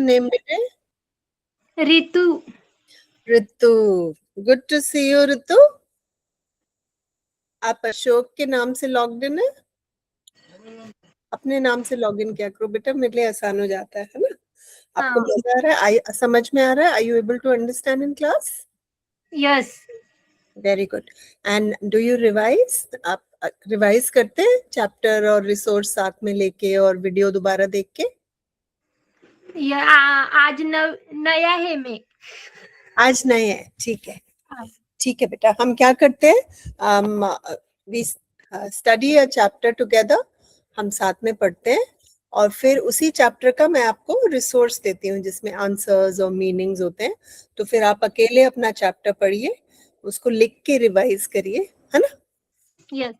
name bete? Ritu. Ritu. Good to see you, Ritu. आप अशोक के नाम से लॉग्ड इन है? अपने नाम से लॉग इन क्या करो बेटा, मेरे लिए आसान हो जाता है ना? आपको हाँ. मजा आ रहा है? समझ में आ रहा है? Are you able to understand in class? Yes. Very good. And do you revise? आप रिवाइज करते हैं चैप्टर और रिसोर्स साथ में लेके और वीडियो दोबारा देख के? आज नया है मैं. आज नहीं है, ठीक है. हाँ. ठीक है बेटा, हम क्या करते हैं, we study a chapter together. हम साथ में पढ़ते हैं और फिर उसी चैप्टर का मैं आपको रिसोर्स देती हूँ जिसमें आंसर्स और मीनिंग्स होते हैं. तो फिर आप अकेले अपना चैप्टर पढ़िए, उसको लिख के रिवाइज करिए, है ना? Yes.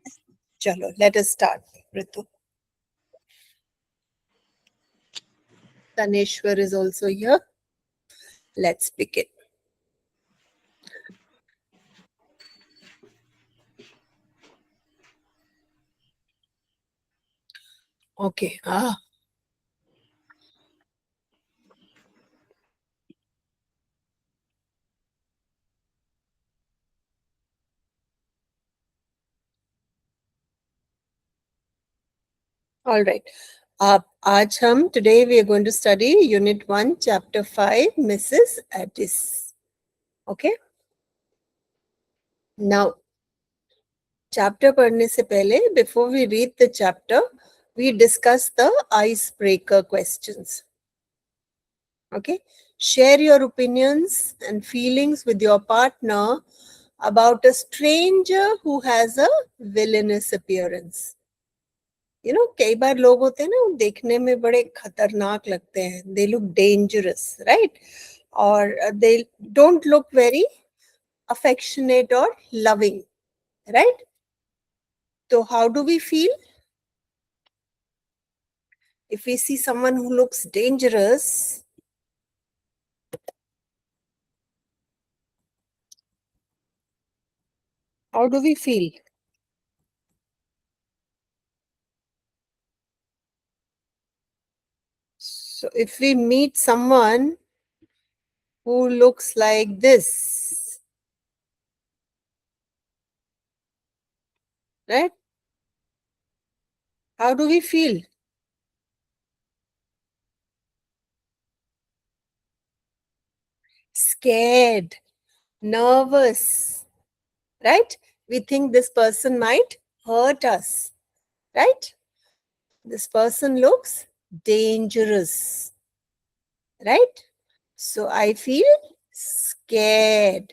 चलो, let us start. Ritu. Taneshwar is also here. Let's begin. Okay. All right. आज हम today we are going to study Unit 1, Chapter 5, Mrs. Addis. Okay. Now, chapter पढ़ने से पहले, before we read the chapter, we discuss the icebreaker questions. Okay. Share your opinions and feelings with your partner about a stranger who has a villainous appearance. You know, कई बार लोग होते हैं ना, वो देखने में बड़े खतरनाक लगते हैं. They look dangerous, right? और they don't look very affectionate or loving, right? So how do we feel if we see someone who looks dangerous? How do we feel? So if we meet someone who looks like this, right? How do we feel? Scared, nervous, right? We think this person might hurt us, right? This person looks dangerous, right? So I feel scared.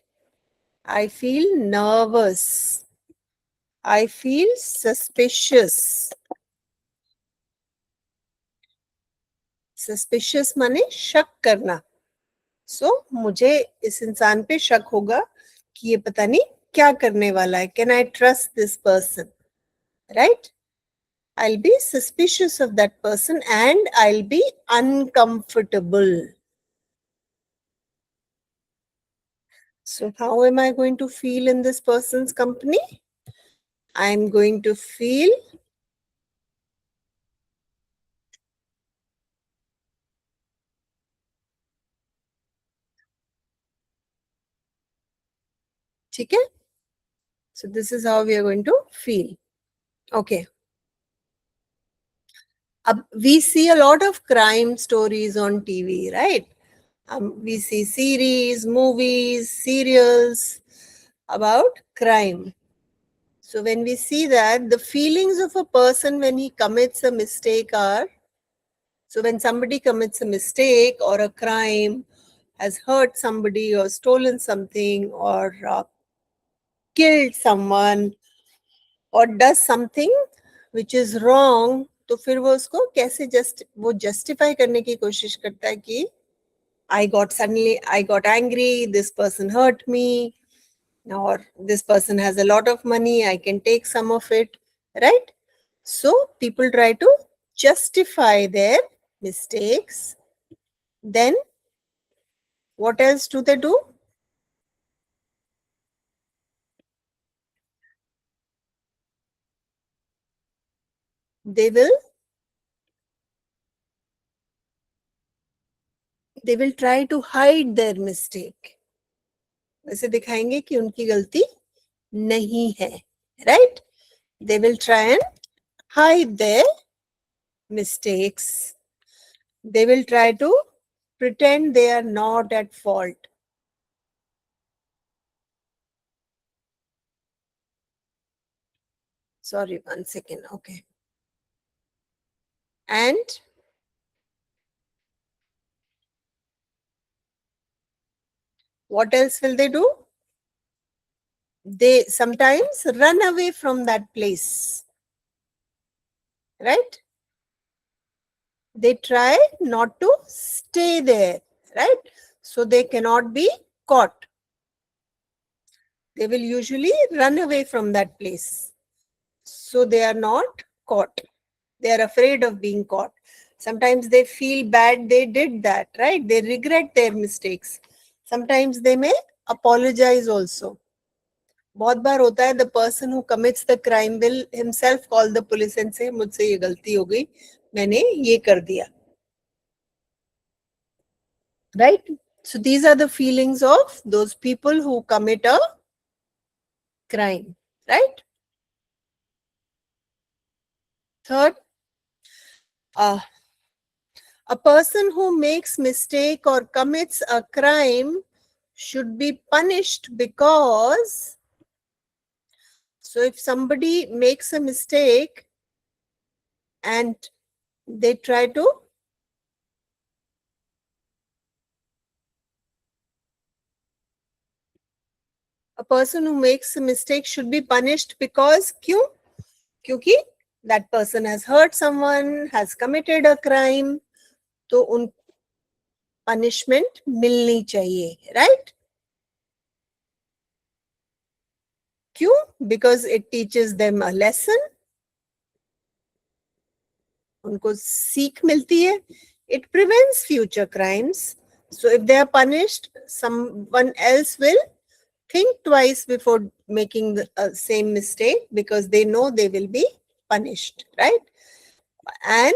I feel nervous. I feel suspicious. Suspicious माने शक करना. So मुझे इस इंसान पे शक होगा कि ये पता नहीं क्या करने वाला है. Can I trust this person? Right? I'll be suspicious of that person and I'll be uncomfortable. So how am I going to feel in this person's company? I'm going to feel ठीक है? So this is how we are going to feel. Okay. We see a lot of crime stories on TV, right? We see series, movies, serials about crime. So when we see that, the feelings of a person when he commits a mistake are, so when somebody commits a mistake or a crime, has hurt somebody or stolen something or killed someone or does something which is wrong, तो फिर वो उसको कैसे वो justify करने की कोशिश करता है कि I got angry, this person hurt me, or this person has a lot of money, I can take some of it, right? So people try to justify their mistakes. Then what else do they do? They will they will try to hide their mistake. वैसे दिखाएंगे कि उनकी गलती नहीं है, right? They will try and hide their mistakes. They will try to pretend they are not at fault. Sorry, 1 second. Okay. And what else will they do? They sometimes run away from that place, right? They try not to stay there, right? So they cannot be caught. They will usually run away from that place. So they are not caught. They are afraid of being caught. Sometimes they feel bad they did that, right? They regret their mistakes. Sometimes they may apologize also. बहुत बार होता है, the person who commits the crime will himself call the police and say, मुझसे ये गलती हो गई, मैंने ये कर दिया. Right? So these are the feelings of those people who commit a crime, right? Third, a person who makes mistake or commits a crime should be punished because, so if somebody makes a mistake and they try to a person who makes a mistake should be punished because क्यों? क्योंकि that person has hurt someone, has committed a crime, तो उन punishment मिलनी चाहिए, right? क्यों? Because it teaches them a lesson. उनको सीख मिलती है. It prevents future crimes. So if they are punished, someone else will think twice before making the same mistake because they know they will be punished, right? And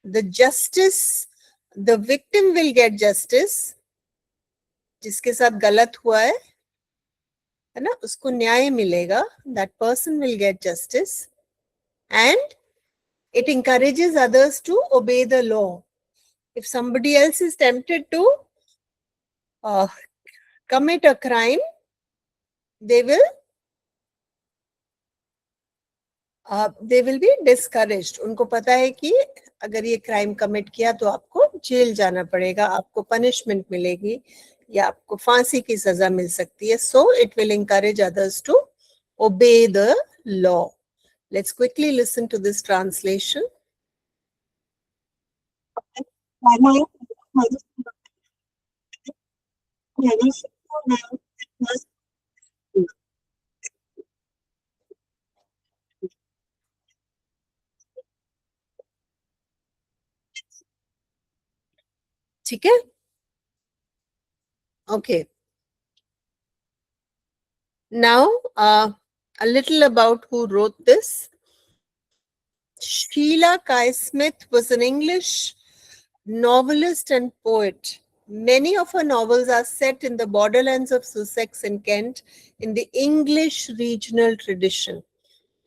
the justice, the victim will get justice. जिसके साथ गलत हुआ है ना, उसको न्याय मिलेगा. That person will get justice. And it encourages others to obey the law. If somebody else is tempted to commit a crime, they will be discouraged. उनको पता है कि अगर ये क्राइम कमिट किया तो आपको जेल जाना पड़ेगा, आपको पनिशमेंट मिलेगी या आपको फांसी की सजा मिल सकती है. So it will encourage others to obey the law. Let's quickly listen to this translation. ठीक है? Okay. Now, a little about who wrote this. Sheila Kai Smith was an English novelist and poet. Many of her novels are set in the borderlands of Sussex and Kent in the English regional tradition.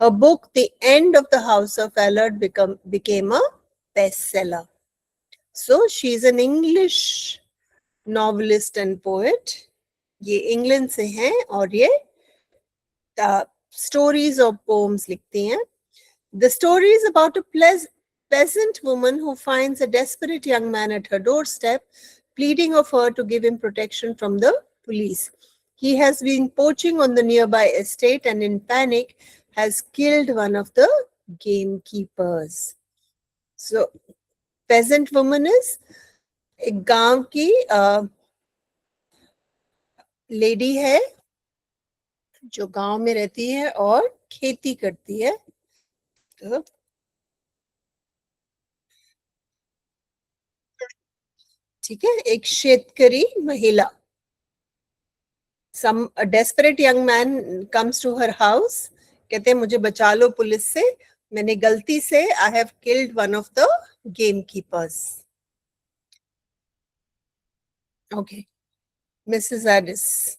Her book, The End of the House of Allard, became a bestseller. So she is an English novelist and poet. ये England से हैं और ये stories or poems लिखती हैं. The story is about a peasant woman who finds a desperate young man at her doorstep, pleading of her to give him protection from the police. He has been poaching on the nearby estate and in panic has killed one of the gamekeepers. So, peasant woman is एक गांव की lady है जो गांव में रहती है और खेती करती है. तो ठीक है, एक शेतकरी महिला. A desperate young man comes to her house. कहते हैं मुझे बचा लो पुलिस से, मैंने गलती से I have killed one of the gamekeepers. Okay, Mrs. Addis.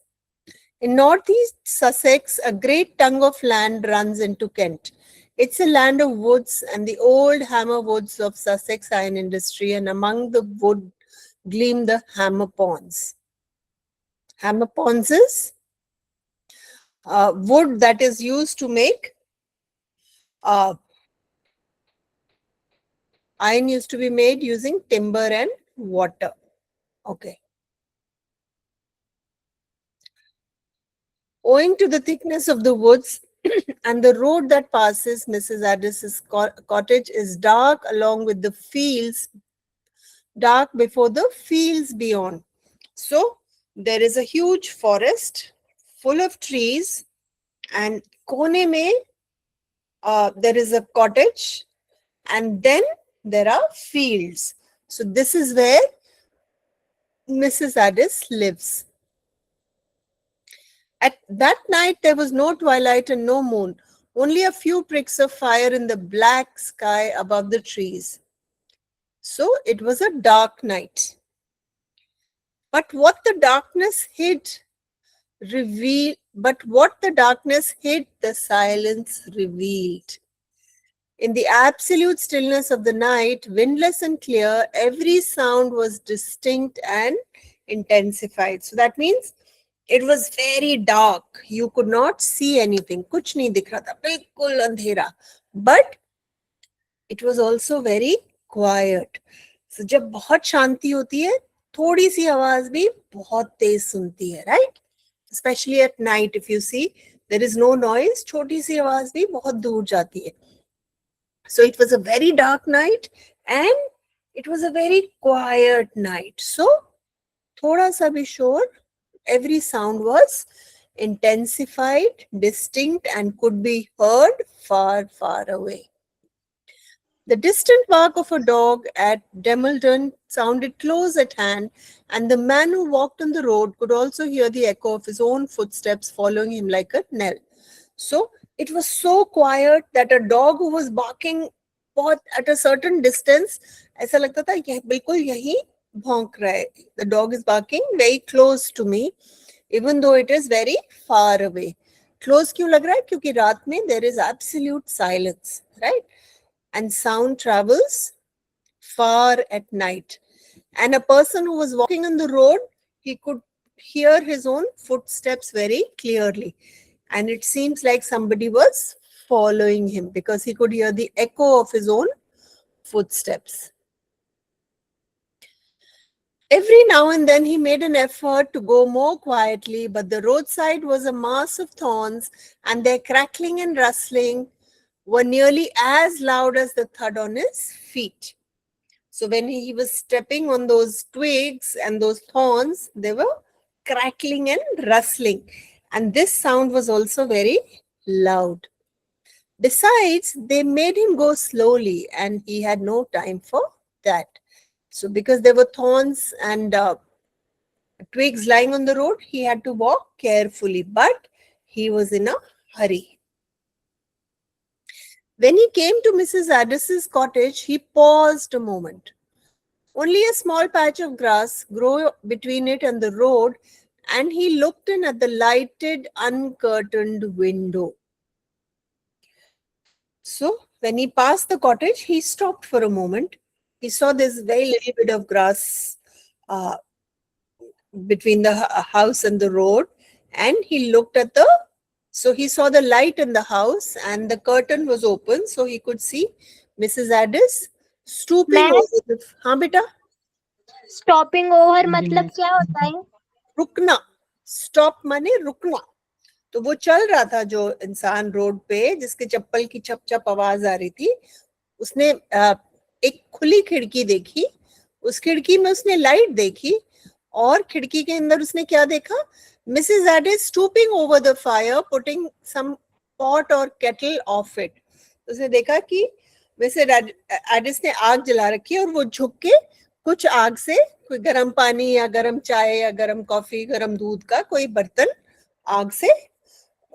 In northeast Sussex, a great tongue of land runs into Kent. It's a land of woods, and the old hammer woods of Sussex iron industry, and among the wood gleam the hammer ponds. Hammer ponds is wood that is used to make uh, iron used to be made using timber and water. Okay. Owing to the thickness of the woods and the road that passes Mrs. Addis's cottage is dark along with the fields, dark before the fields beyond. So there is a huge forest full of trees, and kone mein there is a cottage, and then there are fields. So this is where Mrs. Addis lives. At that night, there was no twilight and no moon, only a few pricks of fire in the black sky above the trees. So it was a dark night. But what the darkness hid, the silence revealed. In the absolute stillness of the night, windless and clear, every sound was distinct and intensified. So that means it was very dark. You could not see anything. कुछ नहीं दिख रहा था, बिल्कुल अंधेरा. But it was also very quiet. So जब बहुत शांति होती है, थोड़ी सी आवाज भी बहुत तेज सुनती है, right? Especially at night, if you see, there is no noise. छोटी सी आवाज भी बहुत दूर जाती है. So it was a very dark night and it was a very quiet night. So thoda sa bhi shor, every sound was intensified, distinct, and could be heard far, far away. The distant bark of a dog at Demildon sounded close at hand, and the man who walked on the road could also hear the echo of his own footsteps following him like a knell. So it was so quiet that a dog who was barking at a certain distance, ऐसा लगता था यह बिल्कुल यही भौंक रहा है. The dog is barking very close to me, even though it is very far away. Close क्यों लग रहा है? क्योंकि रात में there is absolute silence, right? And sound travels far at night. And a person who was walking on the road, he could hear his own footsteps very clearly. And it seems like somebody was following him because he could hear the echo of his own footsteps. Every now and then he made an effort to go more quietly, but the roadside was a mass of thorns, and their crackling and rustling were nearly as loud as the thud on his feet. So when he was stepping on those twigs and those thorns, they were crackling and rustling. And this sound was also very loud. Besides, they made him go slowly, and he had no time for that. So because there were thorns and twigs lying on the road, he had to walk carefully, but he was in a hurry. When he came to Mrs. Addis's cottage, he paused a moment. Only a small patch of grass grew between it and the road, and he looked in at the lighted, uncurtained window. So when he passed the cottage, he stopped for a moment. He saw this very little bit of grass between the house and the road, and he looked at so he saw the light in the house, and the curtain was open, so he could see Mrs. Addis stooping Ma'am? over the... हाँ बेटा, stopping over मतलब क्या होता है? रुकना. Stop माने रुकना. तो वो चल रहा था जो इंसान रोड पे, जिसके चप्पल की चप चप आवाज आ रही थी, उसने एक खुली खिड़की देखी. उस खिड़की में उसने लाइट देखी, और खिड़की के अंदर उसने क्या देखा? Mrs. Addis stooping over the fire, putting some pot or kettle off it. उसने देखा कि Mrs. Addis ने आग जला रखी है, और वो झुक के कुछ आग से कोई गर्म पानी या गर्म चाय या गर्म कॉफी, गर्म दूध का कोई बर्तन आग से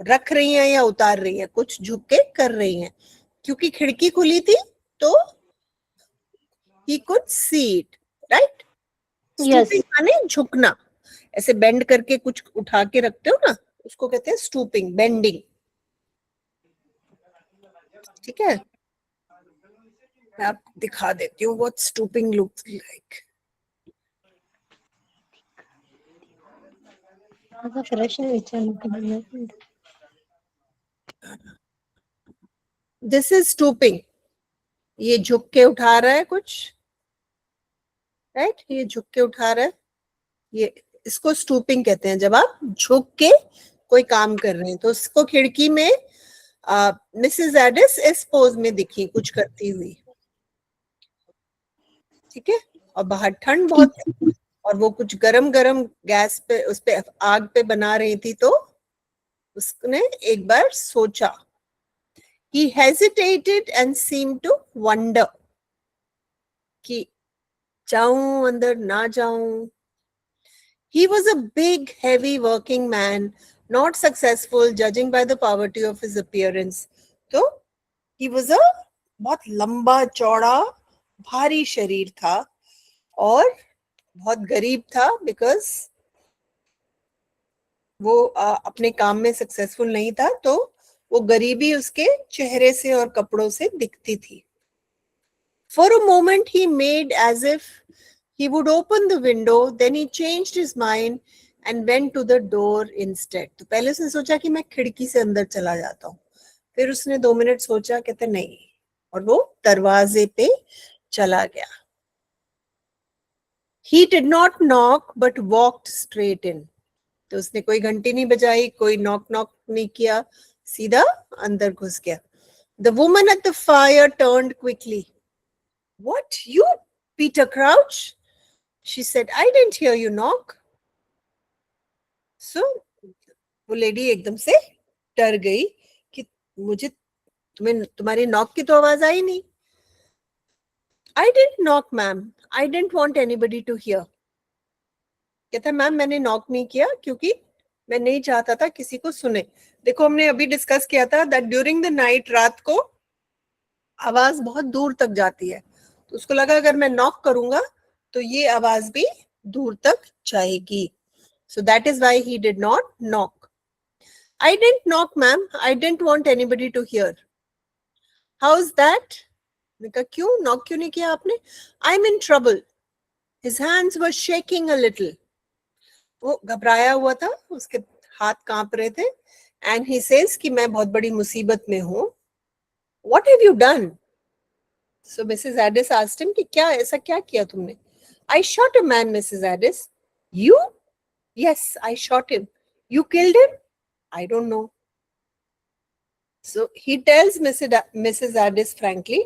रख रही हैं या उतार रही हैं, कुछ झुक के कर रही हैं. क्योंकि खिड़की खुली थी तो he could see it, right? Yes. Stooping माने झुकना, ऐसे बेंड करके कुछ उठा के रखते हो ना, उसको कहते हैं स्टूपिंग, बेंडिंग। ठीक है, मैं आपको दिखा देती हूँ व्हाट स्टूपिंग लुक्स लाइक। माझा प्रश्न विचारला. दिस इज स्टूपिंग, ये झुक के उठा रहा है कुछ, राइट, ये झुक के उठा रहा है, ये इसको स्टूपिंग कहते हैं। जब आप झुक के कोई काम कर रहे हैं, तो उसको खिड़की में मिसेस एडिस इस पोज में दिखी कुछ करती हुई। ठीक है, और बाहर ठंड बहुत थी और वो कुछ गरम गरम गैस पे, उस पे आग पे बना रही थी, तो उसने एक बार सोचा। He hesitated and seemed to wonder कि जाऊं अंदर ना जाऊं। He was a big, heavy working man, not successful judging by the poverty of his appearance. तो he was a बहुत लंबा चौड़ा भारी शरीर था और बहुत गरीब था, बिकॉज वो अपने काम में सक्सेसफुल नहीं था, तो वो गरीबी उसके चेहरे से और कपड़ों से दिखती थी। For a moment he made as if he would open the window, then he changed his mind and went to the door instead. तो पहले उसने सोचा कि मैं खिड़की से अंदर चला जाता हूँ, फिर उसने 2 मिनट सोचा, कहते नहीं, और वो दरवाजे पे चला गया। He did not knock but walked straight in. तो उसने कोई घंटी नहीं बजाई, कोई नॉक नहीं किया, सीधा अंदर घुस गया। The woman at the fire turned quickly. What, you, Peter Crouch? She said, I didn't hear you knock. So, वो लेडी एकदम से डर गई कि मुझे तुम्हारी नॉक की तो आवाज आई नहीं। I didn't knock, ma'am. I didn't want anybody to hear. कहता मैम मैंने नॉक नहीं किया क्योंकि मैं नहीं चाहता था किसी को सुने। देखो हमने अभी डिस्कस किया था दैट ड्यूरिंग द नाइट, रात को आवाज बहुत दूर तक जाती है, तो उसको लगा अगर मैं नॉक करूंगा तो ये आवाज भी दूर तक जाएगी। So that is why he did not knock. I didn't knock, ma'am. I didn't want anybody to hear. How's that? मैंने कहा क्यों नॉक क्यों नहीं किया आपने? I'm in trouble. His hands were shaking a little. वो घबराया हुआ था, उसके हाथ कांप रहे थे। And he says कि मैं बहुत बड़ी मुसीबत में हूँ। What have you done? So Mrs. Addis asked him कि क्या ऐसा क्या किया तुमने? I shot a man, Mrs. Addis. You? Yes, I shot him. You killed him? I don't know. So he tells Mrs. Addis frankly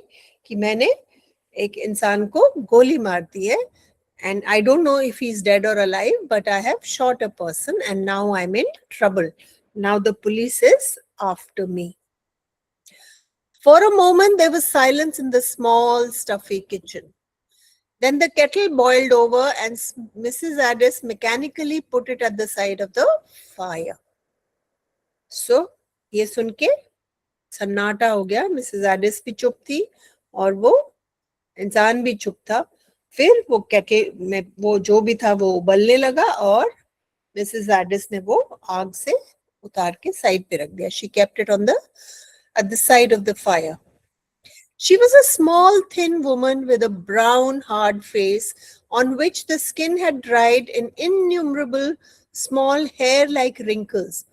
कि मैंने एक इंसान को गोली मार दी है, and I don't know if he's dead or alive, but I have shot a person and now I'm in trouble. Now the police is after me. For a moment there was silence in the small stuffy kitchen. Then the kettle boiled over and Mrs. Addis mechanically put it at the side of the fire. So ये सुन के सन्नाटा हो गया, Mrs Aedes भी चुप थी और वो इंसान भी चुप था। फिर वो केटल में वो जो भी था वो उबलने लगा और मिसेस एडिस ने वो आग से उतार के साइड पे रख दिया। She kept it at the side of the fire. She was a small, thin woman with a brown, hard face on which the skin had dried in innumerable small hair-like wrinkles.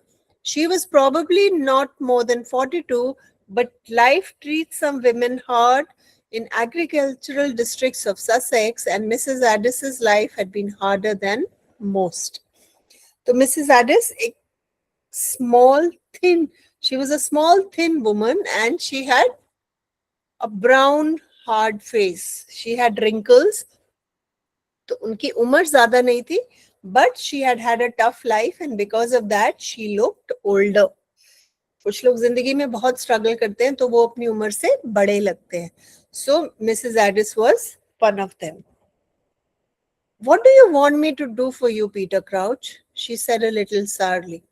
She was probably not more than 42, but life treats some women hard in agricultural districts of Sussex, and Mrs. Addis's life had been harder than most. So Mrs. Addis, she was a small, thin woman, and she had a brown, hard face. She had wrinkles. तो उनकी उम्र ज्यादा नहीं थी, but she had had a tough life and because of that she looked older. कुछ लोग जिंदगी में बहुत स्ट्रगल करते हैं तो वो अपनी उम्र से बड़े लगते हैं. So Mrs. Addis was one of them. What do you want me to do for you, Peter Crouch? She said a little sourly.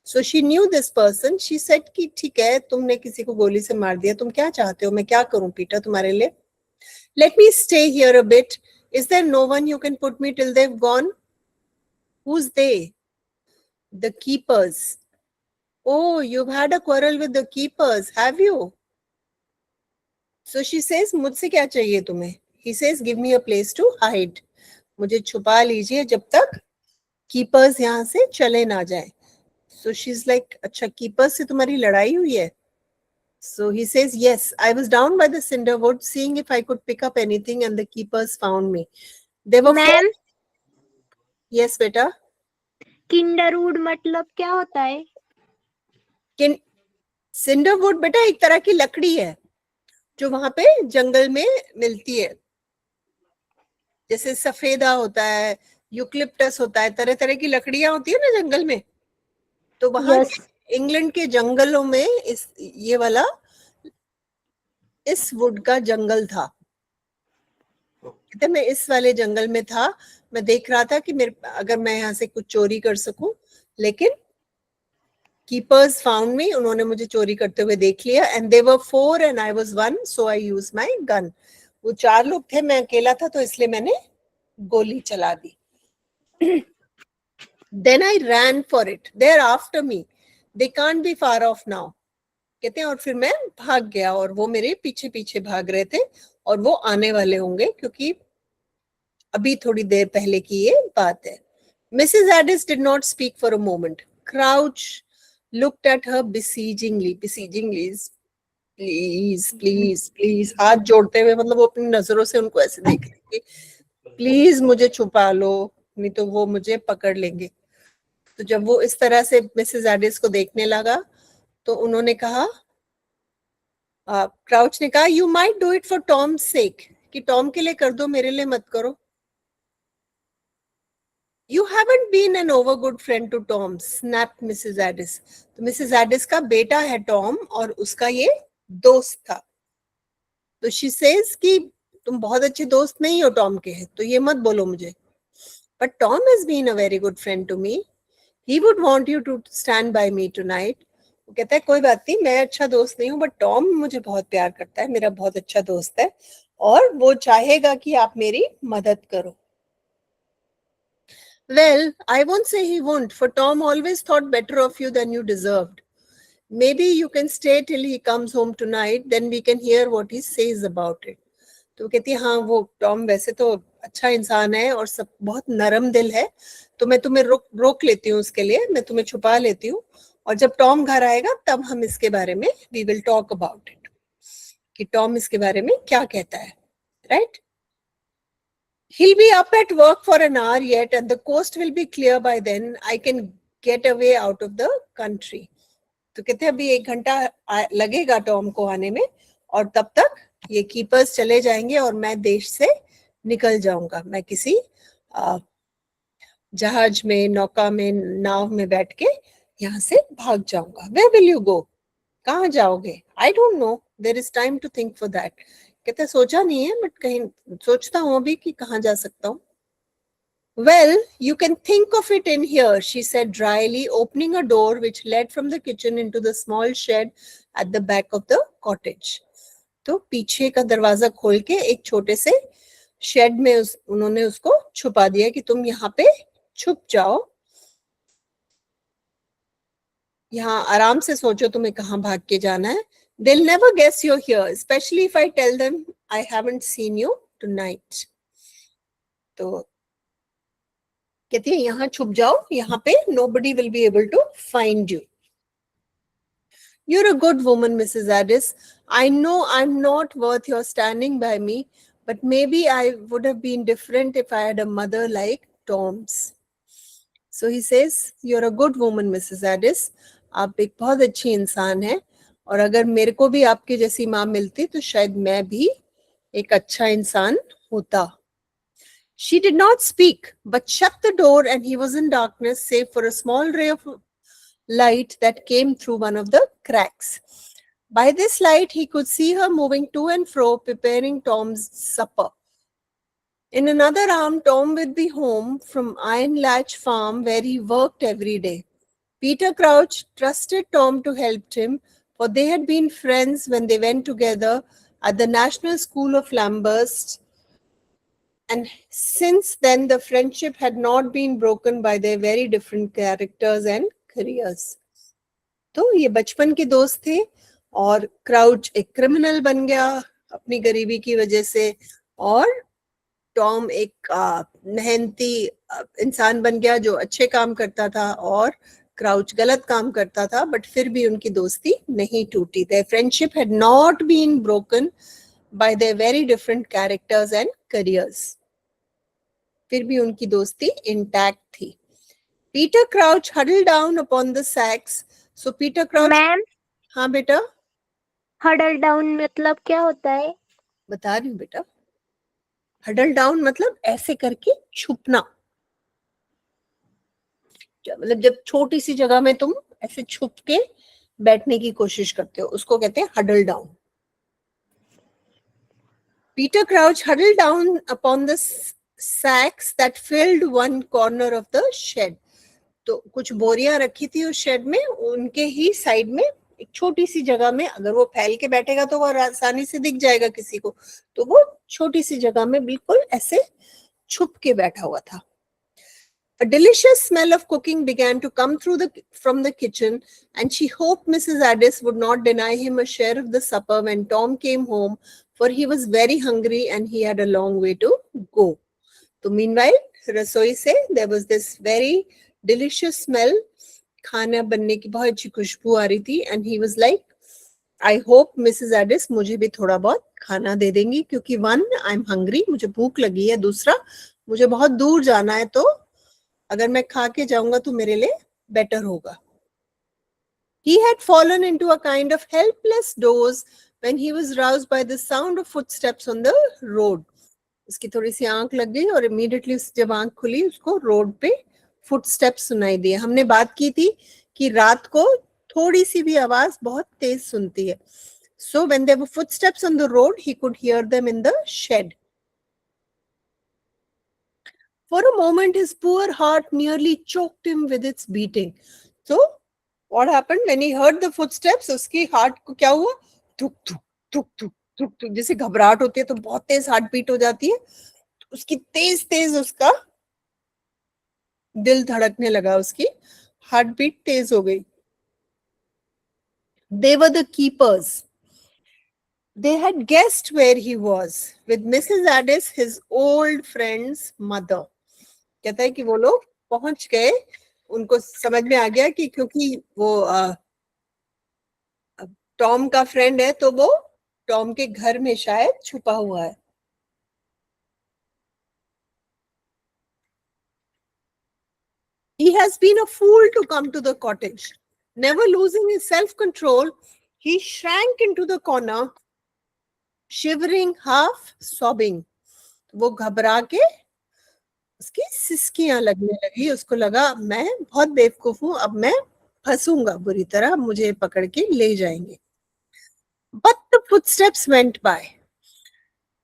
So she knew this person. She said कि ठीक है, तुमने किसी को गोली से मार दिया, तुम क्या चाहते हो, मैं क्या करूं पीटर तुम्हारे लिए? Let me stay here a bit Is there no one you can put me till they've gone? Who's they? The keepers. Oh, you've had a quarrel with the keepers, have you? So she says, मुझसे क्या चाहिए तुम्हें? He says, give me a place to hide. मुझे छुपा लीजिए जब तक keepers यहाँ से चले ना जाए. So she's like, अच्छा कीपर्स से तुम्हारी लड़ाई हुई है? So he says, yes, I was down by the cinder wood seeing if I could pick up anything and the keepers found me. They were ma'am, Yes, बेटा. किंडरवुड मतलब क्या होता है? सिंडरवुड बेटा एक तरह की लकड़ी है जो वहां पे जंगल में मिलती है. जैसे सफेदा होता है, यूक्लिप्टस होता है, तरह तरह की लकड़ियां होती है ना जंगल में. तो वहां Yes. इंग्लैंड के जंगलों में ये वाला इस वुड का जंगल था. कहते मैं इस वाले जंगल में था. मैं देख रहा था कि अगर मैं यहाँ से कुछ चोरी कर सकूं, लेकिन कीपर्स फाउंड मी. उन्होंने मुझे चोरी करते हुए देख लिया. And they were 4 and I was 1, so I use my gun. वो 4 लोग थे, मैं अकेला था, तो इसलिए मैंने गोली चला दी. Then I ran for it. They're after me. They can't be far off now. कहते हैं और फिर मैं भाग गया और वो मेरे पीछे पीछे भाग रहे थे और वो आने वाले होंगे क्योंकि अभी थोड़ी देर पहले की ये बात है. Mrs. Addis did not speak for a moment. Crouch looked at her beseechingly. Please. हाथ जोड़ते हुए, मतलब वो अपनी नजरों से उनको ऐसे देख रही थी. प्लीज मुझे छुपा लो, नहीं तो वो मुझे पकड़ लेंगे. तो जब वो इस तरह से मिसेस एडिस को देखने लगा तो उन्होंने कहा, क्राउच ने कहा, you might do it for Tom sake, कि टॉम के लिए कर दो, मेरे लिए मत करो. You haven't been an over good friend to Tom, snapped Mrs. Addis. तो मिसेस एडिस का बेटा है टॉम और उसका ये दोस्त था. तो she says कि तुम बहुत अच्छे दोस्त नहीं हो टॉम के, तो ये मत बोलो मुझे. But Tom has been a very good friend to me. He would want you to stand by me tonight. वो कहता है कोई बात नहीं, मैं अच्छा दोस्त नहीं हूँ, बट टॉम मुझे बहुत प्यार करता है, मेरा बहुत अच्छा दोस्त है और वो चाहेगा कि आप मेरी मदद करो. Well, I won't say he won't, for Tom always thought better of you than you deserved. Maybe you can stay till he comes home tonight, then we can hear what he says about it. तो कहती है हाँ, वो Tom वैसे तो अच्छा इंसान है और सब बहुत नरम दिल है, तो मैं तुम्हें रोक लेती हूँ उसके लिए, मैं तुम्हें छुपा लेती हूँ और जब टॉम घर आएगा तब हम इसके बारे में we will talk about it, कि टॉम इसके बारे में क्या कहता है. Right? He'll be up at work for an hour yet and the coast will be clear by then. I can get away out of the country. तो कहते हैं अभी 1 घंटा लगेगा टॉम को आने में और तब तक ये कीपर्स चले जाएंगे और मैं देश से निकल जाऊंगा. मैं किसी जहाज में, नौका में, नाव में बैठ के यहाँ से भाग जाऊंगा. Where will you go? कहाँ जाओगे? I don't know. There is time to think for that. कहते सोचा नहीं है, बट कहीं सोचता हूँ अभी कि कहाँ जा सकता हूँ. Well, you can think of it in here, she said dryly, opening a door which led from the kitchen into the small shed at the back of the cottage. तो पीछे का दरवाजा खोल के एक छोटे से शेड में उन्होंने उसको छुपा दिया कि तुम यहाँ पे छुप जाओ, यहाँ आराम से सोचो तुम्हें कहाँ भाग के जाना है. They'll never guess you're here, especially if I tell them I haven't seen you tonight. तो कहती है यहाँ छुप जाओ, यहाँ पे nobody will be able to find you. You're a good woman, Mrs. Addis. I know I'm not worth your standing by me, but maybe I would have been different if I had a mother like Tom's. So he says, you're a good woman, Mrs. Addis. आप एक बहुत अच्छी इंसान है और अगर मेरे को भी आपकी जैसी माँ मिलती तो शायद मैं भी एक अच्छा इंसान होता. She did not speak, but shut the door and he was in darkness save for a small ray of light that came through one of the cracks. By this light, he could see her moving to and fro, preparing Tom's supper. In another arm, Tom would be home from Iron Latch Farm, where he worked every day. Peter Crouch trusted Tom to help him, for they had been friends when they went together at the National School of Lambeth And since then, the friendship had not been broken by their very different characters and careers. तो ये बचपन के दोस्त थे और crouch एक criminal बन गया अपनी गरीबी की वजह से, और टॉम एक मेहनती इंसान बन गया जो अच्छे काम करता था, और क्राउच गलत काम करता था, बट फिर भी उनकी दोस्ती नहीं टूटी. Their friendship had not been broken by their very different characters and careers. फिर भी उनकी दोस्ती इंटैक्ट थी. Peter Crouch huddled down upon the sacks. So Peter Crouch. Ma'am, हाँ बेटा, हडल डाउन मतलब क्या होता है? बता रही हूँ बेटा. हडल डाउन मतलब ऐसे करके छुपना, मतलब जब छोटी सी जगह में तुम ऐसे छुप के बैठने की कोशिश करते हो, उसको कहते हैं huddle down. Peter Crouch huddled down upon the sacks that filled one corner of the shed. तो कुछ बोरियां रखी थी उस शेड में, उनके ही साइड में एक छोटी सी जगह में. अगर वो फैल के बैठेगा तो वो आसानी से दिख जाएगा किसी को, तो वो छोटी सी जगह में बिल्कुल ऐसे छुप के बैठा हुआ था. A delicious smell of cooking began to come from the kitchen, and she hoped Mrs. Addis would not deny him a share of the supper when Tom came home, for he was very hungry and he had a long way to go. So meanwhile, रसोई से there was this very delicious smell, खाना बनने की बहुत अच्छी खुशबू आ रही थी, and he was like, I hope Mrs. Addis मुझे भी थोड़ा बहुत खाना दे देंगी, क्योंकि one, I'm hungry, मुझे भूख लगी है, दूसरा मुझे बहुत दूर जाना है, तो अगर मैं खा के जाऊंगा तो मेरे लिए बेटर होगा. He had fallen into a kind of helpless doze when he was roused by the sound of footsteps on the road. उसकी थोड़ी सी आंख लग गई और इमीडिएटली जब आंख खुली उसको रोड पे फुटस्टेप्स सुनाई दिए. हमने बात की थी कि रात को थोड़ी सी भी आवाज बहुत तेज सुनती है. So when there were footsteps on the road, he could hear them in the shed. For a moment, his poor heart nearly choked him with its beating. So, what happened when he heard the footsteps? उसकी heart को क्या हुआ? धुक धुक धुक धुक धुक धुक, जैसे घबराहट होती है तो बहुत तेज हार्ट बीट हो जाती है. उसकी तेज तेज उसका दिल धड़कने लगा, उसकी हार्ट बीट तेज हो गई. They were the keepers. They had guessed where he was with Mrs. Addis, his old friend's mother. कहता है कि वो लोग पहुंच गए, उनको समझ में आ गया कि क्योंकि वो टॉम का फ्रेंड है तो वो टॉम के घर में शायद छुपा हुआ है. He has been a fool to come to the cottage. Never losing his self-control, he shrank into the corner, shivering, half sobbing. वो घबरा के उसकी सिसकियां लगने लगी. उसको लगा मैं बहुत बेवकूफ हूं, अब मैं फंसूंगा बुरी तरह, मुझे पकड़ के ले जाएंगे. But the footsteps went by.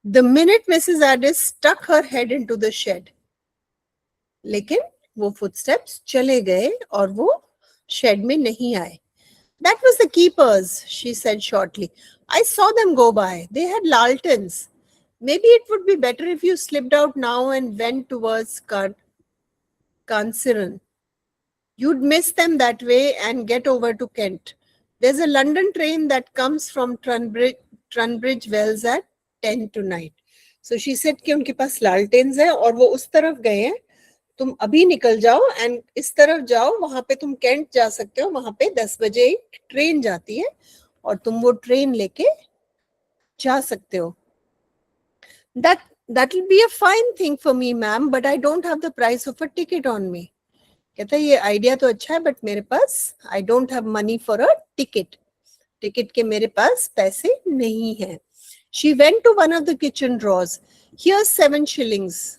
The minute Mrs. Addis stuck her head into the shed. लेकिन वो footsteps चले गए और वो shed में नहीं आए. That was the keepers, she said shortly. I saw them go by. They had lanterns. Maybe it would be better if you slipped out now and went towards Canceren. You'd miss them that way and get over to Kent. There's a London train that comes from Tunbridge Wells at 10 tonight. So she said कि उनके पास लालटेन्स है और वो उस तरफ गए हैं. तुम अभी निकल जाओ एंड इस तरफ जाओ, वहां पे तुम कैंट जा सकते हो. वहां पे 10 बजे एक ट्रेन जाती है और तुम वो ट्रेन लेके जा सकते हो. That will be a fine thing for me, ma'am, but I don't have the price of a ticket on me. कहता है ये आइडिया तो अच्छा है बट मेरे पास I don't have money for a ticket. Ticket के मेरे पास पैसे नहीं है. She went to one of the kitchen drawers. Here's 7 shillings.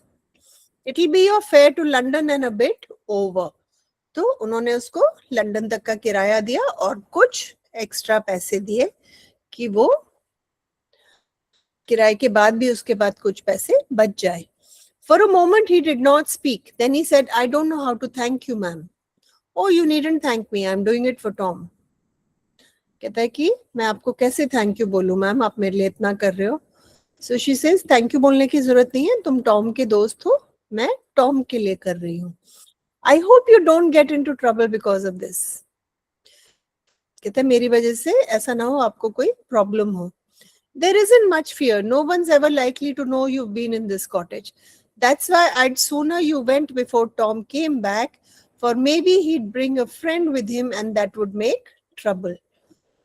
It'll be your fare to London and a bit over. तो उन्होंने उसको लंदन तक का किराया दिया और कुछ एक्स्ट्रा पैसे दिए कि वो किराए के बाद भी उसके बाद कुछ पैसे बच जाए. For a moment he did not speak. Then he said, I don't know how to thank you, ma'am. Oh, you needn't thank me. I'm doing it for Tom. कहता है कि मैं आपको कैसे थैंक यू बोलूं मैम, आप मेरे लिए इतना कर रहे हो. So she says, thank you बोलने की जरूरत नहीं है, तुम टॉम के दोस्त हो, मैं टॉम के लिए कर रही हूँ. I hope you don't get into trouble because of this. कहते हैं मेरी वजह से ऐसा ना हो, आपको कोई प्रॉब्लम हो. There isn't much fear. No one's ever likely to know you've been in this cottage. That's why I'd sooner you went before Tom came back, for maybe he'd bring a friend with him and that would make trouble.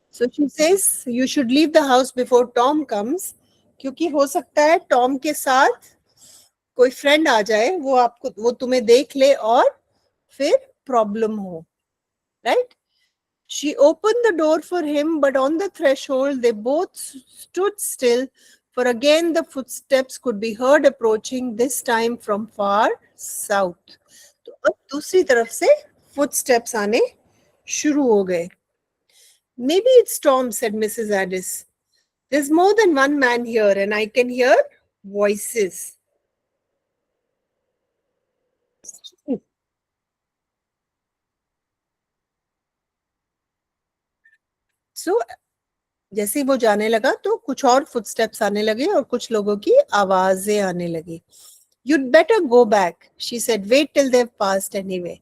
So she says you should leave the house before Tom comes, क्योंकि हो सकता है Tom के साथ कोई friend आ जाए, वो तुम्हें देख ले और फिर प्रॉब्लम हो, right? She opened the door for him, but on the threshold they both stood still, for again the footsteps could be heard approaching, this time from far south. तो अब दूसरी तरफ से footsteps आने शुरू हो गए. Maybe it's Tom, said Mrs. Addis. There's more than one man here, and I can hear voices. So जैसे वो जाने लगा तो कुछ और फुटस्टेप्स आने लगे और कुछ लोगों की आवाजें आने लगी. You'd better go back, she said. Wait till they've passed anyway.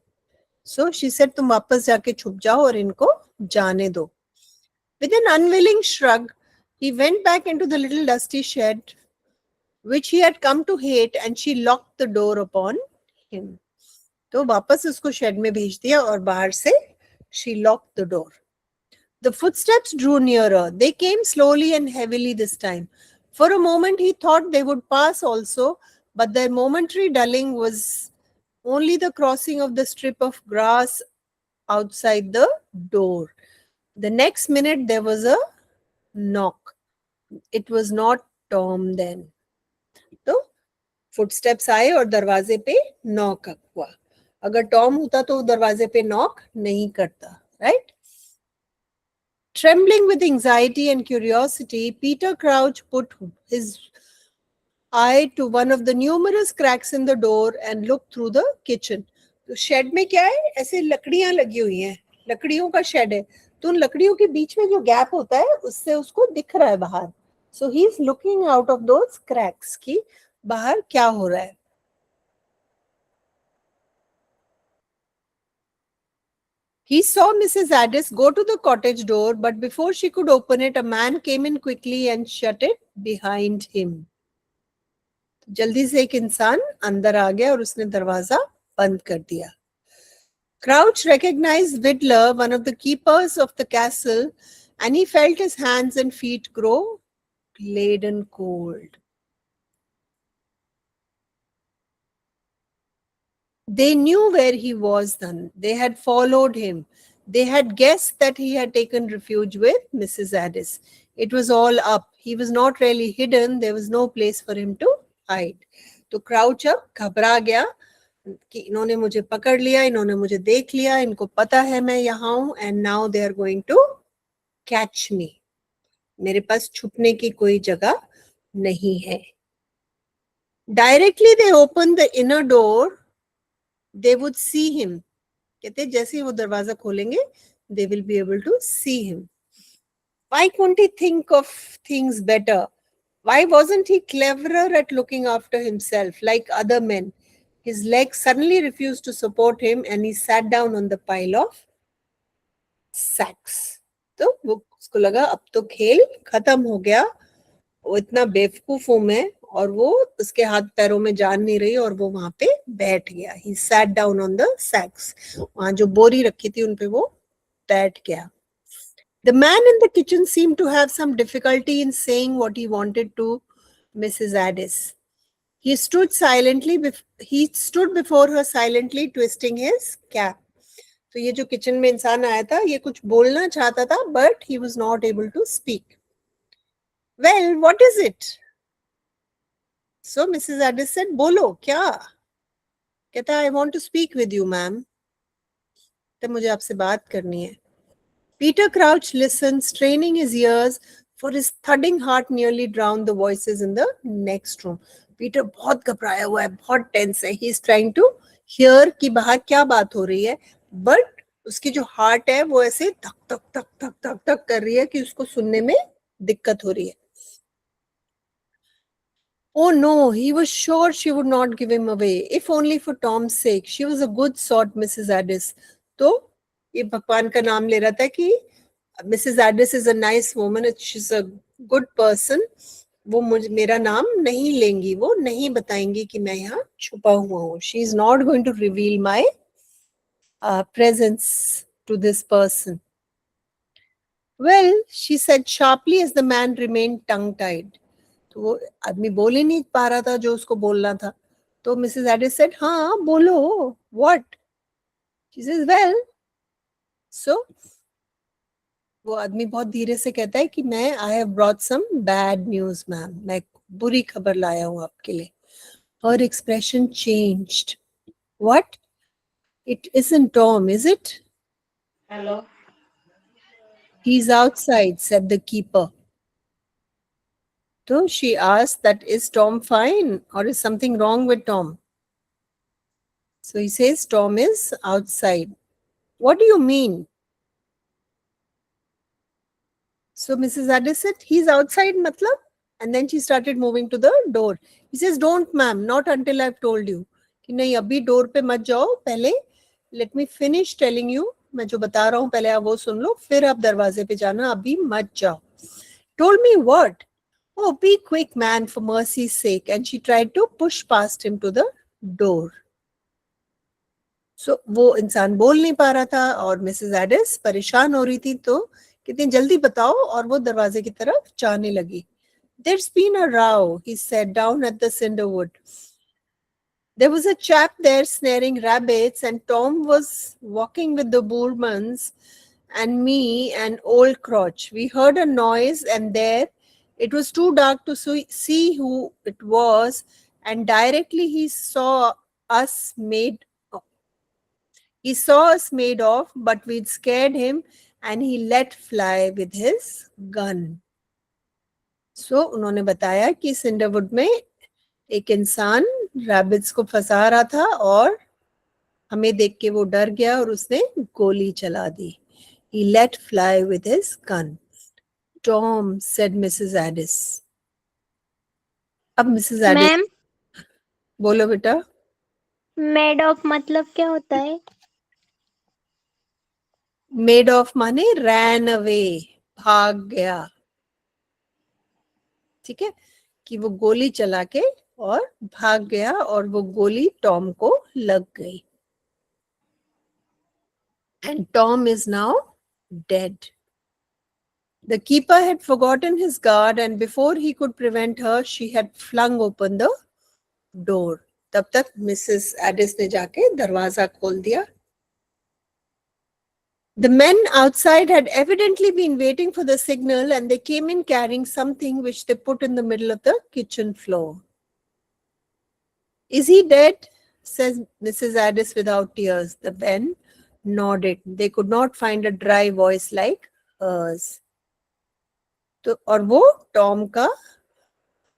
So she said, तुम वापस जाके छुप जाओ और इनको जाने दो. With an unwilling shrug, he went back into the little dusty shed which he had come to hate, and she locked the door upon him. तो वापस उसको शेड में भेज दिया और बाहर से she locked the door. The footsteps drew nearer. They came slowly and heavily this time. For a moment he thought they would pass also, but their momentary dulling was only the crossing of the strip of grass outside the door. The next minute there was a knock. It was not Tom then. तो footsteps आए और दरवाजे पे knock हुआ. अगर Tom होता तो दरवाजे पे नॉक नहीं करता, right? Trembling with anxiety and curiosity, Peter Crouch put his eye to one of the numerous cracks in the door and looked through the kitchen. तो शेड में क्या है, ऐसे लकड़ियां लगी हुई हैं, लकड़ियों का शेड है, तो उन लकड़ियों के बीच में जो गैप होता है उससे उसको दिख रहा है बाहर. So he is looking out of those cracks कि बाहर क्या हो रहा है. He saw Mrs. Addis go to the cottage door, but before she could open it, a man came in quickly and shut it behind him. जल्दी से एक इंसान अंदर आ गया और उसने दरवाजा बंद कर दिया. Crouch recognized Vidler, one of the keepers of the castle, and he felt his hands and feet grow leaden cold. They knew where he was then. They had followed him. They had guessed that he had taken refuge with Mrs. Addis. It was all up. He was not really hidden. There was no place for him to hide. तो crouch अब घबरा गया कि इन्होंने मुझे पकड़ लिया, इन्होंने मुझे देख लिया, इनको पता है मैं यहाँ हूँ, and now they are going to catch me. मेरे पास छुपने की कोई जगह नहीं है. Directly they open the inner door, they would see him. कहते जैसे ही वो दरवाजा खोलेंगे, they will be able to see him. Why couldn't he think of things better? Why wasn't he cleverer at looking after himself like other men? His legs suddenly refused to support him and he sat down on the pile of sacks. तो वो उसको लगा अब तो खेल खत्म हो गया, वो इतना बेवकूफ हूं मैं, और वो उसके हाथ पैरों में जान नहीं रही और वो वहां पे बैठ गया. He sat down on the sacks. वहां जो बोरी रखी थी उन पे वो बैठ गया. The man in the kitchen seemed to have some difficulty in saying what he wanted to Mrs. Addis. He stood before her silently, twisting his cap. तो ये जो किचन में इंसान आया था, ये कुछ बोलना चाहता था, but he was not able to speak. Well, what is it? So Mrs. Addis said, बोलो क्या? कहता I want to speak with you, ma'am. तो मुझे आपसे बात करनी है. Peter Crouch listened, straining his ears, for his thudding heart nearly drowned the voices in the next room. Peter बहुत घबराया हुआ है, बहुत टेंस है. He is trying to hear कि बाहर क्या बात हो रही है, but उसकी जो हार्ट है वो ऐसे धक धक धक धक धक धक कर रही है कि उसको सुनने में दिक्कत हो रही है. Oh no, he was sure she would not give him away, if only for Tom's sake. She was a good sort, Mrs. Addis. तो ये भगवान का नाम ले रहा था कि Mrs. Addis is a nice woman, she's a good person. वो मुझे मेरा नाम नहीं लेंगी, वो नहीं बताएंगी कि मैं यहाँ छुपा हुआ हूँ. She is not going to reveal my presence to this person. Well, she said sharply as the man remained tongue-tied. तो वो आदमी बोल ही नहीं पा रहा था जो उसको बोलना था. तो मिसेस एडिस सेड, हाँ बोलो, what? She says, well, so वो आदमी बहुत धीरे से कहता है कि मैं I have brought some bad news ma'am, मैं बुरी खबर लाया हूँ आपके लिए. Her expression changed. What? It isn't Tom, is it? Hello. He is outside, said the keeper. So she asked that, is Tom fine or is something wrong with Tom? So he says, Tom is outside. What do you mean? So Mrs. Addis said, he's outside, matlab? And then she started moving to the door. He says, don't ma'am, not until I've told you. कि नहीं अभी door पे मत जाओ, पहले let me finish telling you. मैं जो बता रहा हूँ पहले आप वो सुन लो, फिर आप दरवाजे पे जाना, अभी मत जाओ. Told me what? Oh, be quick, man, for mercy's sake. And she tried to push past him to the door. So, वो इंसान बोल नहीं पा रहा था और मिसेस एडिस परेशान हो रही थी, तो कितनी जल्दी बताओ, और वो दरवाजे की तरफ जाने लगी. There's been a row, he said, down at the Cinderwood. There was a chap there snaring rabbits, and Tom was walking with the Boormans and me and old Crotch. We heard a noise, and there it was too dark to see who it was, and directly he saw us made off, but we'd scared him and he let fly with his gun. So उन्होंने बताया कि सिंडरवुड में एक इंसान rabbits को फंसा रहा था और हमें देख के वो डर गया और उसने गोली चला दी. He let fly with his gun. Tom, said Mrs. Addis. अब मिसेस एडिस मैम, बोलो बेटा. मेड ऑफ मतलब क्या होता है? मेड ऑफ माने रैन अवे, भाग गया. ठीक है, कि वो गोली चला के और भाग गया और वो गोली टॉम को लग गई. And Tom is now dead. The keeper had forgotten his guard, and before he could prevent her, she had flung open the door. तब तक मिसेस एडिस ने जाके दरवाजा खोल दिया. The men outside had evidently been waiting for the signal, and they came in carrying something which they put in the middle of the kitchen floor. Is he dead? Says Mrs. Addis without tears. The men nodded. They could not find a dry voice like hers. तो और वो Tom का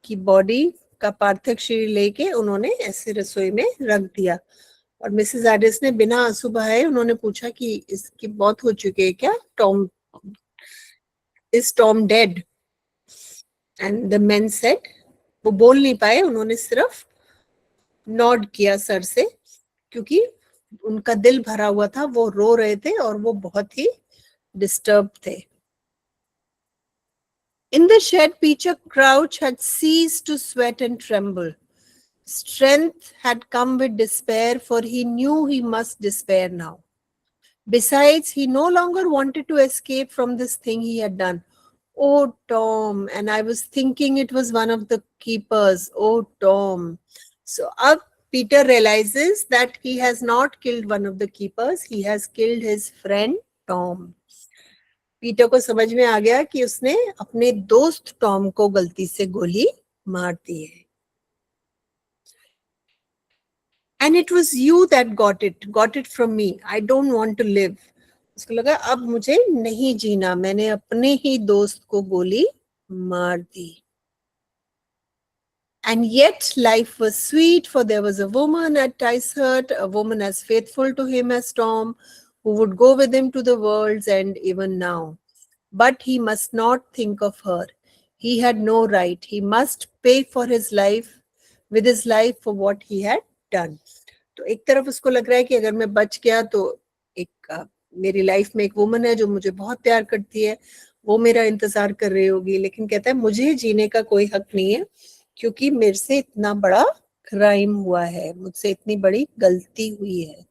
की body का पार्थिव शरीर लेके उन्होंने ऐसे रसोई में रख दिया. और मिसेस एडिस ने बिना आंसू बहाए उन्होंने पूछा कि इसकी मौत हो चुकी है क्या? Tom, is Tom dead? And the main said, वो बोल नहीं पाए, उन्होंने सिर्फ नॉड किया सर से, क्योंकि उनका दिल भरा हुआ था, वो रो रहे थे और वो बहुत ही डिस्टर्ब थे. In the shed, Peter Crouch had ceased to sweat and tremble. Strength had come with despair, for he knew he must despair now. Besides, he no longer wanted to escape from this thing he had done. Oh, Tom, and I was thinking it was one of the keepers. Oh, Tom. So up Peter realizes that he has not killed one of the keepers, he has killed his friend Tom. Peter को समझ में आ गया कि उसने अपने दोस्त Tom को गलती से गोली मार दी है. And it was you that got it from me. I don't want to live. उसको लगा अब मुझे नहीं जीना, मैंने अपने ही दोस्त को गोली मार दी. And yet life was sweet, for there was a woman at Ticehurst, a woman as faithful to him as Tom, who would go with him to the world's end even now. But he must not think of her. He had no right. He must pay for his life, with his life for what he had done. तो एक तरफ उसको लग रहा है कि अगर मैं बच गया तो एक मेरी लाइफ में एक वुमन है जो मुझे बहुत प्यार करती है, वो मेरा इंतजार कर रही होगी, लेकिन कहता है मुझे जीने का कोई हक नहीं है क्योंकि मेरे से इतना बड़ा क्राइम हुआ है, मुझसे इतनी बड़ी गलती हुई है.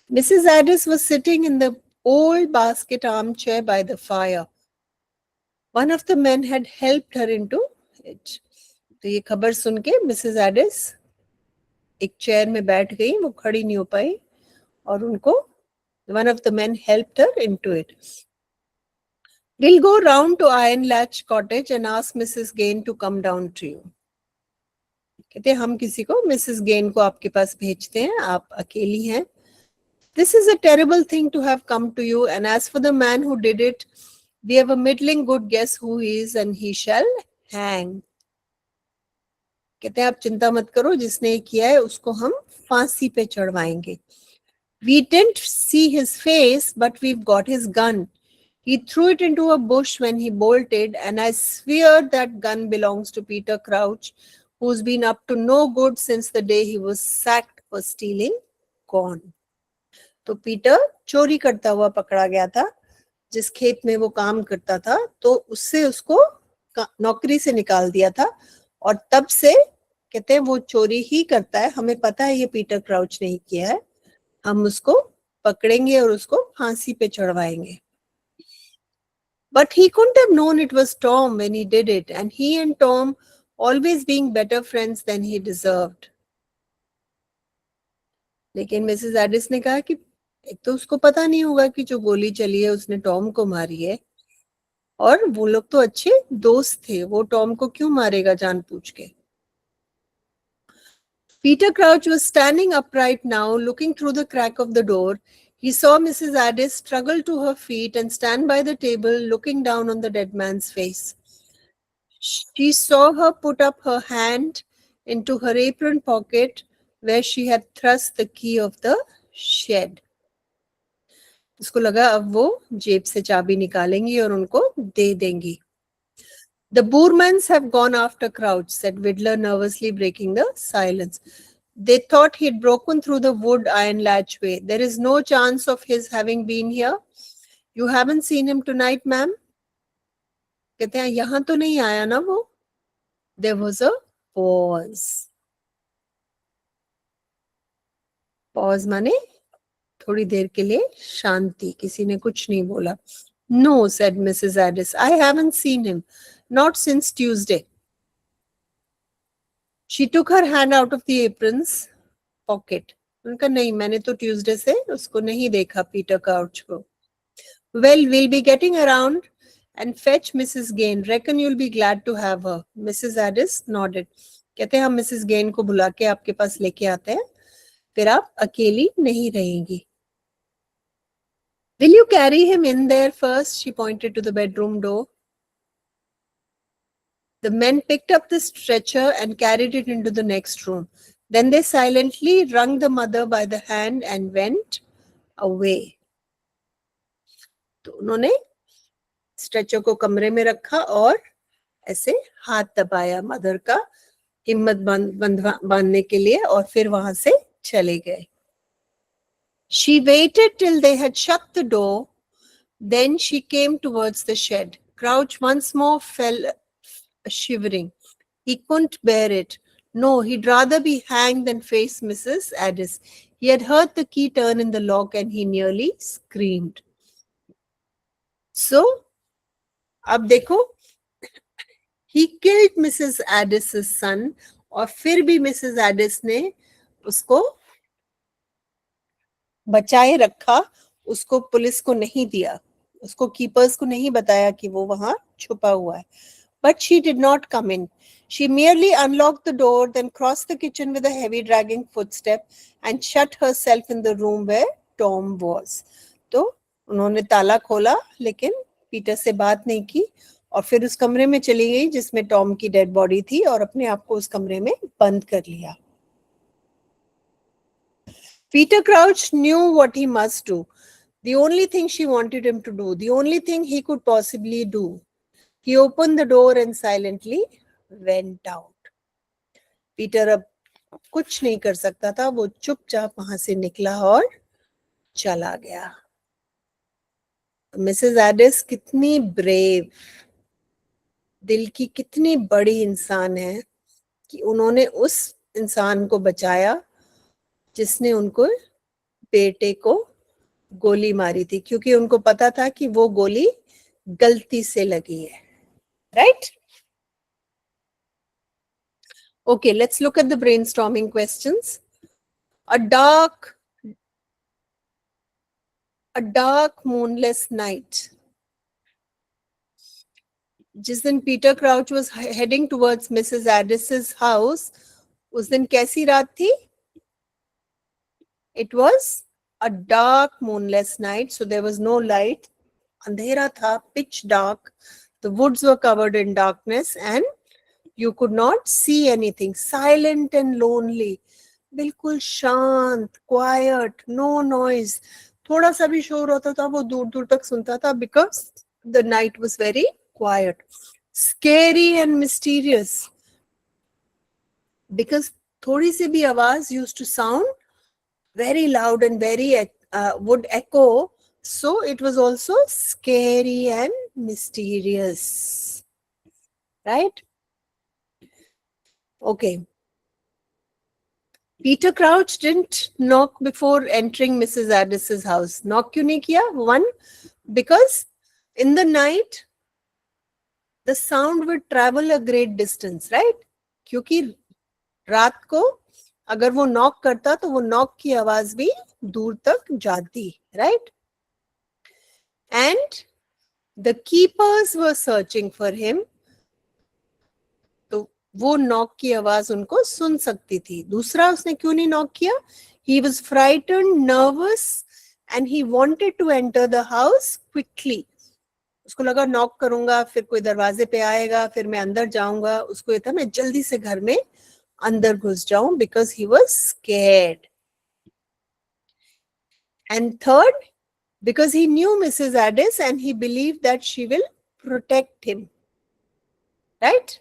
Mrs. Addis was sitting in the old basket armchair by the fire. One of the men had helped her into it. तो ये खबर सुन के मिसेस एडिस एक चेयर में बैठ गई, वो खड़ी नहीं हो पाई और उनको one of the men helped her into it. We'll go round to Iron Latch Cottage and ask Mrs. Gain to come down to you. कहते हैं हम किसी को, मिसेस गेन को आपके पास भेजते हैं, आप अकेली हैं. This is a terrible thing to have come to you, and as for the man who did it, we have a middling good guess who he is and he shall hang. कहते हैं आप चिंता मत करो, जिसने किया है उसको हम फांसी पे चढ़वाएंगे. We didn't see his face, but we've got his gun. He threw it into a bush when he bolted, and I swear that gun belongs to Peter Crouch, who's been up to no good since the day he was sacked for stealing corn. तो Peter चोरी करता हुआ पकड़ा गया था, जिस खेत में वो काम करता था, तो उससे उसको नौकरी से निकाल दिया था और तब से कहते हैं वो चोरी ही करता है. हमें पता है ये पीटर क्राउच नहीं किया है, हम उसको पकड़ेंगे और उसको फांसी पे चढ़वाएंगे. But he couldn't have known it was Tom when he did it, and he and Tom always being better friends than he deserved. लेकिन मिसेस एडिस ने कहा कि एक तो उसको पता नहीं होगा कि जो गोली चली है उसने टॉम को मारी है, और वो लोग तो अच्छे दोस्त थे, वो टॉम को क्यों मारेगा जानबूझ के. Peter Crouch was standing upright now, looking through the crack of the door. He saw Mrs. Addis struggle to her feet and stand by the table, looking down on the dead man's face. She saw her put up her hand into her apron pocket where she had thrust the key of the shed. उसको लगा अब वो जेब से चाबी निकालेंगी और उनको दे देंगी. The Boormans have gone after Crouch, said Vidler nervously, breaking the silence. They thought he'd broken through the wood iron latchway. There is no chance of his having been here. You haven't seen him tonight, ma'am? कहते हैं यहाँ तो नहीं आया ना वो. There was a pause. Pause माने थोड़ी देर के लिए शांति, किसी ने कुछ नहीं बोला. No, said Mrs. Addis. I haven't seen him. Not since Tuesday. She took her hand out of the apron's pocket. उनका नहीं, मैंने तो ट्यूसडे से उसको नहीं देखा पीटर काउच को. Well, we'll be getting around and fetch Mrs. Gain. Reckon you'll be glad to have her. Mrs. Addis nodded. कहते हैं हम मिसेस गेन को बुला के आपके पास लेके आते हैं, फिर आप अकेली नहीं रहेंगी. Will you carry him in there first? She pointed to the bedroom door. The men picked up the stretcher and carried it into the next room. Then they silently wrung the mother by the hand and went away. तो उन्होंने stretcher को कमरे में रखा और ऐसे हाथ दबाया मदर का, हिम्मत बांधने के लिए, और फिर वहां से चले गए. She waited till they had shut the door. Then she came towards the shed. Crouch once more fell shivering. He couldn't bear it. No, he'd rather be hanged than face Mrs. Addis. He had heard the key turn in the lock and he nearly screamed. So, अब देखो, he killed Mrs. Addis's son, और फिर भी Mrs. Addis ने उसको बचाए रखा, उसको पुलिस को नहीं दिया, उसको कीपर्स को नहीं बताया कि वो वहां छुपा हुआ है. But she did not come in. She merely unlocked the door, then crossed the kitchen with a heavy dragging footstep and shut herself in the room where Tom was. तो उन्होंने ताला खोला, लेकिन पीटर से बात नहीं की, और फिर उस कमरे में चली गई जिसमें टॉम की डेड बॉडी थी, और अपने आप को उस कमरे में बंद कर लिया. Peter Crouch knew what he must do. The only thing she wanted him to do, the only thing he could possibly do. He opened the door and silently went out. Peter अब कुछ नहीं कर सकता था, वो चुपचाप वहां से निकला और चला गया. मिसेस एडिस कितनी ब्रेव, दिल की कितनी बड़ी इंसान है कि उन्होंने उस इंसान को बचाया जिसने उनको बेटे को गोली मारी थी, क्योंकि उनको पता था कि वो गोली गलती से लगी है. Right? Okay, let's look at the brainstorming questions. A dark moonless night. जिस दिन Peter crouch was heading towards Mrs. Addis's house, उस दिन कैसी रात थी? It was a dark moonless night, so there was no light. अंधेरा था, pitch dark. The woods were covered in darkness and you could not see anything. Silent and lonely. बिल्कुल शांत, quite, no noise. थोड़ा सा भी शोर होता था वो दूर दूर तक सुनता था, because the night was very quiet. Scary and mysterious, because थोड़ी सी भी आवाज used to sound very loud and very would echo, so it was also scary and mysterious. Right? Okay. Peter Crouch didn't knock before entering Mrs. Addis's house. Knock क्यों नहीं किया? One, because in the night the sound would travel a great distance, right? क्योंकि रात को अगर वो knock करता तो वो नॉक की आवाज भी दूर तक जाती, right? And the keepers were searching for him. तो वो नॉक की आवाज उनको सुन सकती थी. दूसरा, उसने क्यों नहीं नॉक किया? He was frightened, nervous, and he wanted to enter the house quickly. उसको लगा नॉक करूंगा फिर कोई दरवाजे पे आएगा, फिर मैं अंदर जाऊंगा. उसको ये था मैं जल्दी से घर में अंदर घुस जाऊं, because he was scared. And third, because he knew Mrs. Addis and he believed that she will protect him. Right?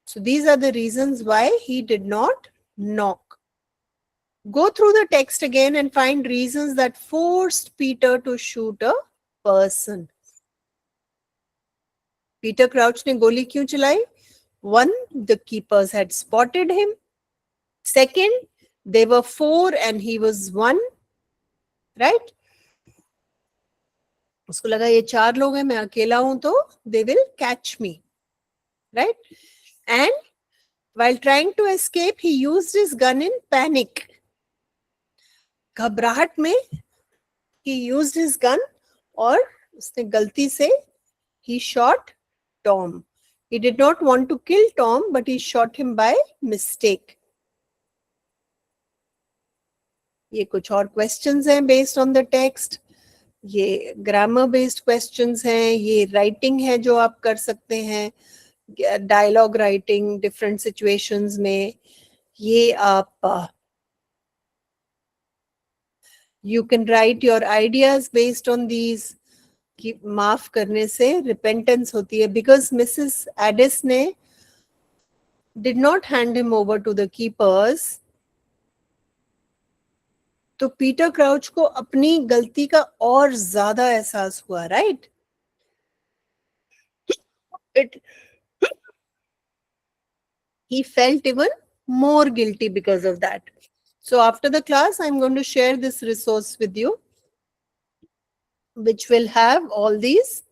So these are the reasons why he did not knock. Go through the text again and find reasons that forced Peter to shoot a person. Peter Crouch ने गोली क्यों चलाई? One, the keepers had spotted him. Second, they were 4 and he was 1. Right? उसको लगा ये 4 लोग हैं, मैं अकेला हूं तो they will catch me. Right? And while trying to escape, he used his gun in panic. घबराहट में he used his gun और उसने गलती से he shot Tom. He did not want to kill Tom, but he shot him by mistake. ये कुछ और questions हैं based on the text. ये grammar based questions हैं. ये writing है जो आप कर सकते हैं. Dialogue writing different situations में. ये आप you can write your ideas based on these. कि माफ करने से repentance होती है, because Mrs. Addis ने did not hand him over to the keepers. तो पीटर क्राउच को अपनी गलती का और ज्यादा एहसास हुआ, right? He felt even more guilty because of that. So after the class, I'm going to share this resource with you, which will have all these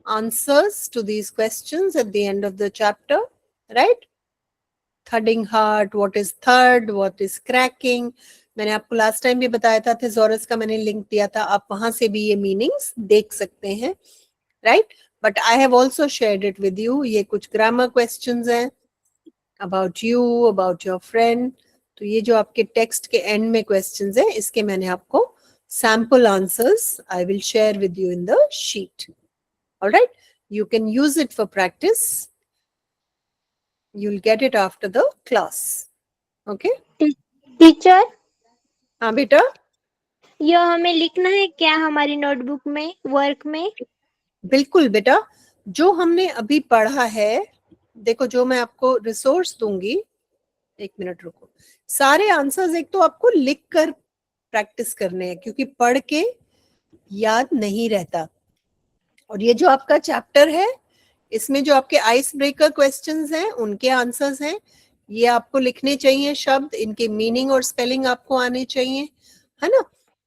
answers to these questions at the end of the chapter, right? Thudding heart, what is thud, what is cracking. मैंने आपको last time भी बताया था, thesaurus का मैंने link दिया था, आप वहां से भी ये मीनिंग्स देख सकते हैं, right? But I have also shared it with you. ये कुछ ग्रामर क्वेश्चंस हैं about you, about your friend. तो ये जो आपके टेक्स्ट के एंड में क्वेश्चंस हैं, इसके मैंने आपको sample answers I will share with you in the sheet. Alright, you can use it for practice. you'll get it after the class. Okay? Teacher, हाँ बेटा, यह हमें लिखना है क्या हमारी नोटबुक में, वर्क में? बिल्कुल बेटा, जो हमने अभी पढ़ा है, देखो जो मैं आपको रिसोर्स दूंगी, एक मिनट रुको, सारे आंसर्स एक तो आपको लिख कर प्रैक्टिस करने हैं, क्योंकि पढ़ के याद नहीं रहता। और ये जो आपका चैप्टर है, इसमें जो आपके आइस ब्रेकर क्वेश्चंस हैं उनके आंसर्स हैं, ये आपको लिखने चाहिए शब्द, इनके मीनिंग और स्पेलिंग आपको आने चाहिए, है ना।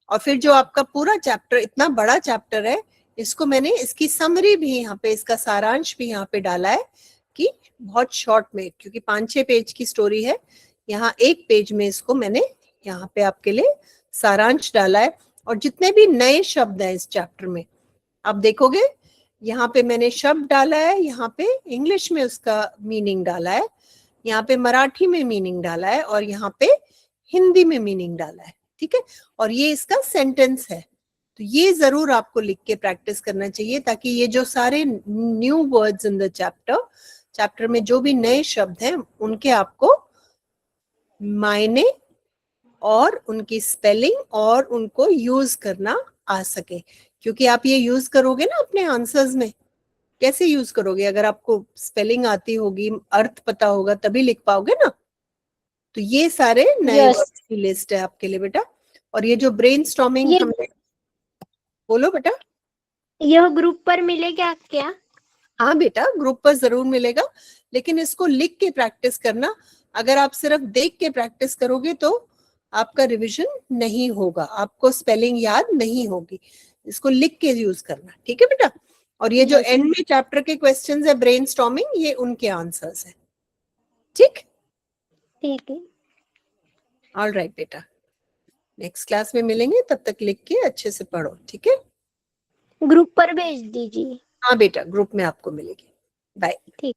और फिर जो आपका पूरा चैप्टर, इतना बड़ा चैप्टर है, इसको मैंने इसकी समरी भी यहाँ पे, इसका सारांश भी यहाँ पे डाला है कि बहुत शॉर्ट में, क्योंकि 5-6 पेज की स्टोरी है, यहाँ 1 पेज में इसको मैंने यहाँ पे आपके लिए सारांश डाला है। और जितने भी नए शब्द हैं इस चैप्टर में, आप देखोगे यहाँ पे मैंने शब्द डाला है, यहाँ पे इंग्लिश में उसका मीनिंग डाला है, यहाँ पे मराठी में मीनिंग डाला है, और यहाँ पे हिंदी में मीनिंग डाला है, ठीक है। और ये इसका सेंटेंस है, तो ये जरूर आपको लिख के प्रैक्टिस करना चाहिए, ताकि ये जो सारे new words in the chapter में जो भी नए शब्द हैं, उनके आपको मायने और उनकी स्पेलिंग और उनको यूज करना आ सके। क्योंकि आप ये यूज करोगे ना अपने आंसर्स में, कैसे यूज करोगे? अगर आपको स्पेलिंग आती होगी, अर्थ पता होगा, तभी लिख पाओगे ना। तो ये सारे नए Yes. वर्ड्स की लिस्ट है आपके लिए बेटा। और ये जो ब्रेनस्टॉर्मिंग ये हमने, बोलो बेटा। यह ग्रुप पर मिलेगा क्या? हाँ बेटा, ग्रुप पर जरूर मिलेगा, लेकिन इसको लिख के प्रैक्टिस करना। अगर आप सिर्फ देख के प्रैक्टिस करोगे तो आपका रिवीजन नहीं होगा, आपको स्पेलिंग याद नहीं होगी। इसको लिख के यूज करना, ठीक है बेटा। और ये जो Yes. एंड में चैप्टर के क्वेश्चंस है ब्रेनस्टॉर्मिंग, ये उनके आंसर्स है, ठीक। ठीक है। ऑलराइट बेटा, नेक्स्ट क्लास में मिलेंगे, तब तक लिख के अच्छे से पढ़ो, ठीक है। ग्रुप पर भेज दीजिए। हाँ बेटा, ग्रुप में आपको मिलेगी। बाय। ठीक।